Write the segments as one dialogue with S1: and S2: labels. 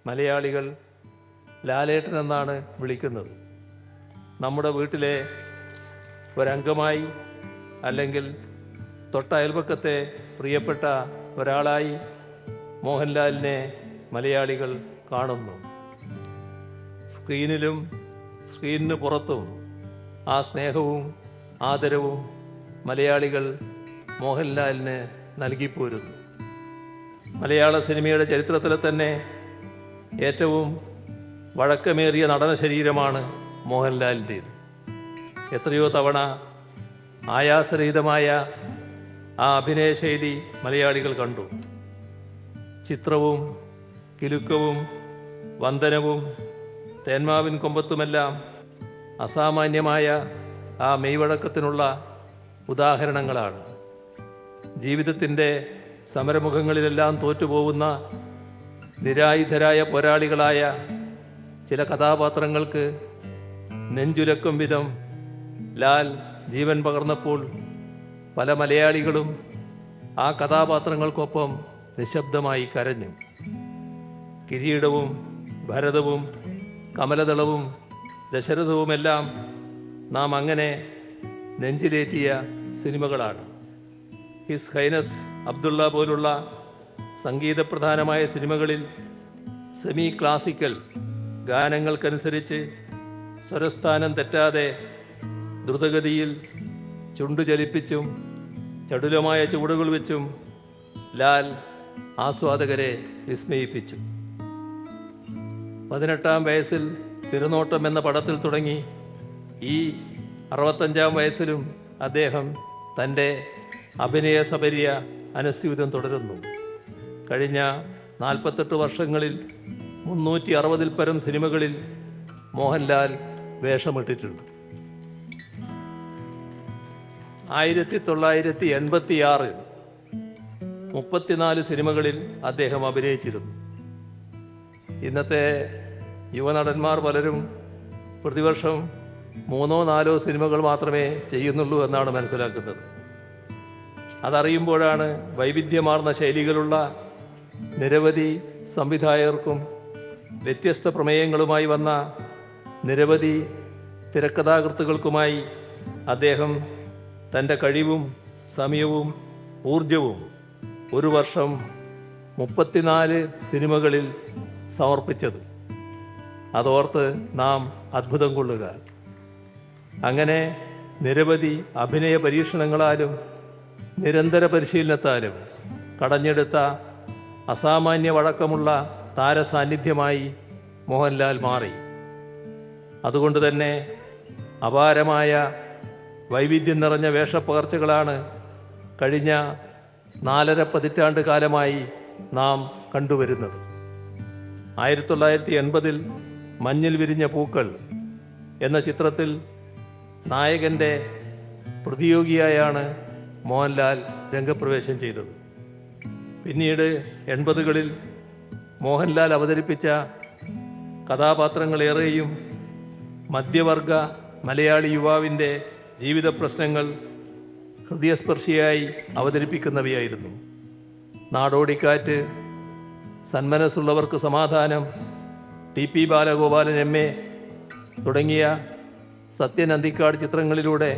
S1: മലയാളികൾ ലാലേട്ടൻ എന്നാണ് വിളിക്കുന്നത്. നമ്മുടെ വീട്ടിലെ ഒരംഗമായി അല്ലെങ്കിൽ തൊട്ടയൽപക്കത്തെ പ്രിയപ്പെട്ട ഒരാളായി മോഹൻലാലിനെ മലയാളികൾ കാണുന്നു. സ്ക്രീനിലും സ്ക്രീനിന് പുറത്തും ആ സ്നേഹവും ആദരവും മലയാളികൾ മോഹൻലാലിന് നൽകിപ്പോരുന്നു. മലയാള സിനിമയുടെ ചരിത്രത്തിലെ തന്നെ ഏറ്റവും വഴക്കമേറിയ നടന ശരീരമാണ് മോഹൻലാലിൻ്റേത്. എത്രയോ തവണ ആയാസരഹിതമായ ആ അഭിനയശൈലി മലയാളികൾ കണ്ടു. ചിത്രവും കിലുക്കവും വന്ദനവും തേന്മാവിൻ കൊമ്പത്തുമെല്ലാം അസാമാന്യമായ ആ മെയ്വഴക്കത്തിനുള്ള ഉദാഹരണങ്ങളാണ്. ജീവിതത്തിൻ്റെ സമരമുഖങ്ങളിലെല്ലാം തോറ്റുപോകുന്ന നിരായുധരായ പോരാളികളായ ചില കഥാപാത്രങ്ങൾക്ക് നെഞ്ചുലക്കും വിധം ലാൽ ജീവൻ പകർന്നപ്പോൾ പല മലയാളികളും ആ കഥാപാത്രങ്ങൾക്കൊപ്പം നിശബ്ദമായി കരഞ്ഞു. കിരീടവും ഭരതവും കമലദളവും ദശരഥവുമെല്ലാം നാം അങ്ങനെ നെഞ്ചിലേറ്റിയ സിനിമകളാണ്. ഹിസ് ഹൈനസ് അബ്ദുള്ള പോലുള്ള സംഗീതപ്രധാനമായ സിനിമകളിൽ സെമി ക്ലാസിക്കൽ ഗാനങ്ങൾക്കനുസരിച്ച് സ്വരസ്ഥാനം തെറ്റാതെ ദ്രുതഗതിയിൽ ചുണ്ടുചലിപ്പിച്ചും ചടുലമായ ചുവടുകൾ വെച്ചും ലാൽ ആസ്വാദകരെ വിസ്മയിപ്പിച്ചു. 18-ാം വയസ്സിൽ തിരുനോട്ടം എന്ന പടത്തിൽ തുടങ്ങി ഈ 65-ാം വയസ്സിലും അദ്ദേഹം തൻ്റെ അഭിനയ സപര്യ അനുസ്യൂതം തുടരുന്നു. കഴിഞ്ഞ 48 വർഷങ്ങളിൽ 360-ൽ പരം സിനിമകളിൽ മോഹൻലാൽ വേഷമിട്ടിട്ടുണ്ട്. 1986-ൽ 34 സിനിമകളിൽ അദ്ദേഹം അഭിനയിച്ചിരുന്നു. ഇന്നത്തെ യുവനടന്മാർ പലരും പ്രതിവർഷം 3-4 സിനിമകൾ മാത്രമേ ചെയ്യുന്നുള്ളൂ എന്നാണ് മനസ്സിലാക്കുന്നത്. അതറിയുമ്പോഴാണ് വൈവിധ്യമാർന്ന ശൈലികളുള്ള നിരവധി സംവിധായകർക്കും വ്യത്യസ്ത പ്രമേയങ്ങളുമായി വന്ന നിരവധി തിരക്കഥാകൃത്തുക്കൾക്കുമായി അദ്ദേഹം തൻ്റെ കഴിവും സമയവും ഊർജവും ഒരു വർഷം 34 സിനിമകളിൽ സമർപ്പിച്ചത്. അതോർത്ത് നാം അത്ഭുതം കൊള്ളുക. അങ്ങനെ നിരവധി അഭിനയ പരീക്ഷണങ്ങളാലും നിരന്തര പരിശീലനത്താലും കടഞ്ഞെടുത്ത അസാമാന്യ വഴക്കമുള്ള താരസാന്നിധ്യമായി മോഹൻലാൽ മാറി. അതുകൊണ്ട് തന്നെ അപാരമായ വൈവിധ്യം നിറഞ്ഞ വേഷപ്പകർച്ചകളാണ് കഴിഞ്ഞ 4.5 പതിറ്റാണ്ട് കാലമായി നാം കണ്ടുവരുന്നത്. 1980-ൽ മഞ്ഞിൽ വിരിഞ്ഞ പൂക്കൾ എന്ന ചിത്രത്തിൽ നായകൻ്റെ പ്രതിയോഗിയായാണ് മോഹൻലാൽ രംഗപ്രവേശം ചെയ്തത്. പിന്നീട് 80കളിൽ മോഹൻലാൽ അവതരിപ്പിച്ച കഥാപാത്രങ്ങളേറെയും മധ്യവർഗ മലയാളി യുവാവിൻ്റെ ജീവിത പ്രശ്നങ്ങൾ ഹൃദയസ്പർശിയായി അവതരിപ്പിക്കുന്നവയായിരുന്നു. നാടോടിക്കാറ്റ്, സന്മനസ്സുള്ളവർക്ക് സമാധാനം, TP ബാലഗോപാലൻ MA തുടങ്ങിയ സത്യൻ അന്തിക്കാട് ചിത്രങ്ങളിലൂടെ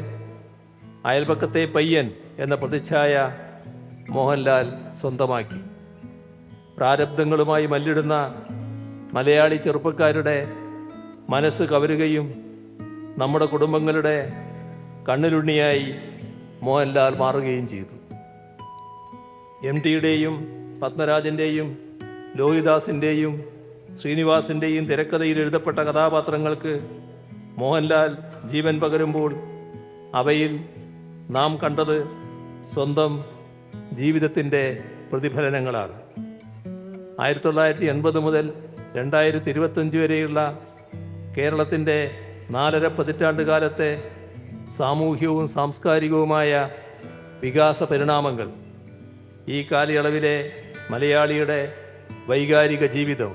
S1: അയൽപക്കത്തെ പയ്യൻ എന്ന പ്രതിച്ഛായ മോഹൻലാൽ സ്വന്തമാക്കി. പ്രാരബ്ധങ്ങളുമായി മല്ലിടുന്ന മലയാളി ചെറുപ്പക്കാരുടെ മനസ്സ് കവരുകയും നമ്മുടെ കുടുംബങ്ങളുടെ കണ്ണിലുണ്ണിയായി മോഹൻലാൽ മാറുകയും ചെയ്തു. MTയുടെയും പത്മരാജൻ്റെയും ലോഹിദാസിൻ്റെയും ശ്രീനിവാസിൻ്റെയും തിരക്കഥയിൽ എഴുതപ്പെട്ട കഥാപാത്രങ്ങൾക്ക് മോഹൻലാൽ ജീവൻ പകരുമ്പോൾ അവയിൽ നാം കണ്ടത് സ്വന്തം ജീവിതത്തിൻ്റെ പ്രതിഫലനങ്ങളാണ്. 1980 മുതൽ 2025 വരെയുള്ള കേരളത്തിൻ്റെ 4.5 പതിറ്റാണ്ട് കാലത്തെ സാമൂഹ്യവും സാംസ്കാരികവുമായ വികാസ പരിണാമങ്ങൾ, ഈ കാലയളവിലെ മലയാളിയുടെ വൈകാരിക ജീവിതം,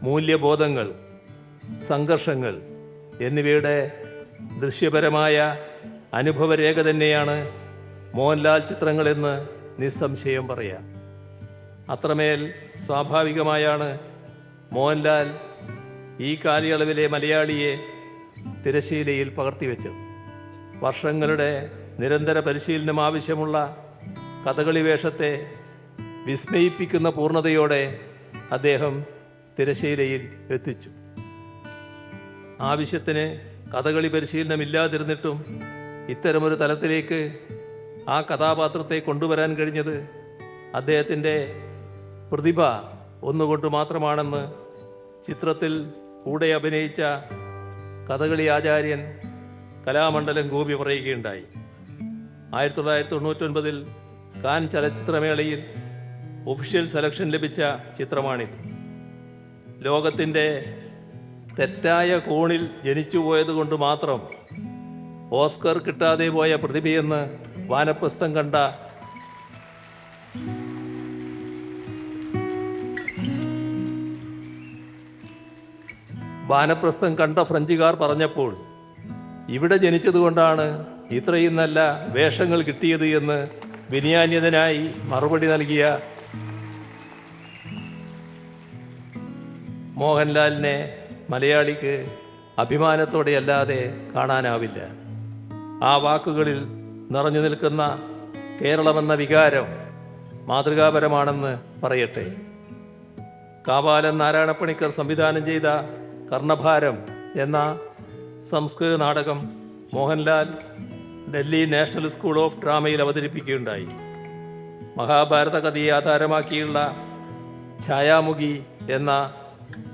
S1: മൂല്യബോധങ്ങൾ, സംഘർഷങ്ങൾ എന്നിവയുടെ ദൃശ്യപരമായ അനുഭവരേഖ തന്നെയാണ് മോഹൻലാൽ ചിത്രങ്ങളെന്ന് നിസ്സംശയം പറയാം. അത്രമേൽ സ്വാഭാവികമായാണ് മോഹൻലാൽ ഈ കാലയളവിലെ മലയാളിയെ തിരശീലയിൽ പകർത്തിവെച്ചത്. വർഷങ്ങളുടെ നിരന്തര പരിശീലനം ആവശ്യമുള്ള കഥകളി വേഷത്തെ വിസ്മയിപ്പിക്കുന്ന പൂർണ്ണതയോടെ അദ്ദേഹം തിരശീലയിൽ എത്തിച്ചു. ആവശ്യത്തിന് കഥകളി പരിശീലനമില്ലാതിരുന്നിട്ടും ഇത്തരമൊരു തലത്തിലേക്ക് ആ കഥാപാത്രത്തെ കൊണ്ടുവരാൻ കഴിഞ്ഞത് അദ്ദേഹത്തിൻ്റെ പ്രതിഭ ഒന്നുകൊണ്ട് മാത്രമാണെന്ന് ചിത്രത്തിൽ കൂടെ അഭിനയിച്ച കഥകളി ആചാര്യൻ കലാമണ്ഡലം ഗോപി പറയുകയുണ്ടായി. 1999 കാൻ ചലച്ചിത്രമേളയിൽ ഒഫീഷ്യൽ സെലക്ഷൻ ലഭിച്ച ചിത്രമാണിത്. ലോകത്തിൻ്റെ തെറ്റായ കോണിൽ ജനിച്ചുപോയത് കൊണ്ട് മാത്രം ഓസ്കർ കിട്ടാതെ പോയ പ്രതിഭയെന്ന് വാനപ്രസ്ഥം കണ്ട ഫ്രഞ്ചുകാർ പറഞ്ഞപ്പോൾ ഇവിടെ ജനിച്ചതുകൊണ്ടാണ് ഇത്രയും നല്ല വേഷങ്ങൾ കിട്ടിയത് എന്ന് വിനയാന്യതനായി മറുപടി നൽകിയ മോഹൻലാലിനെ മലയാളിക്ക് അഭിമാനത്തോടെയല്ലാതെ കാണാനാവില്ല. ആ വാക്കുകളിൽ നിറഞ്ഞു നിൽക്കുന്ന കേരളമെന്ന വികാരം മാതൃകാപരമാണെന്ന് പറയട്ടെ. കാവാലൻ നാരായണപ്പണിക്കർ സംവിധാനം ചെയ്ത കർണഭാരം എന്ന സംസ്കൃത നാടകം Mohanlal Delhi national school of ഡ്രാമയിൽ അവതരിപ്പിക്കുകയുണ്ടായി. മഹാഭാരത കഥയെ ആധാരമാക്കിയുള്ള ഛായാമുഖി എന്ന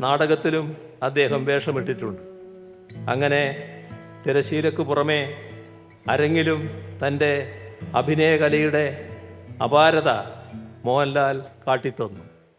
S1: നാടകത്തിലും അദ്ദേഹം വേഷമിട്ടിട്ടുണ്ട്. അങ്ങനെ തിരശീലയ്ക്ക് പുറമെ അരങ്ങിലും തൻ്റെ അഭിനയകലയുടെ അപാരത മോഹൻലാൽ കാട്ടിത്തന്നു.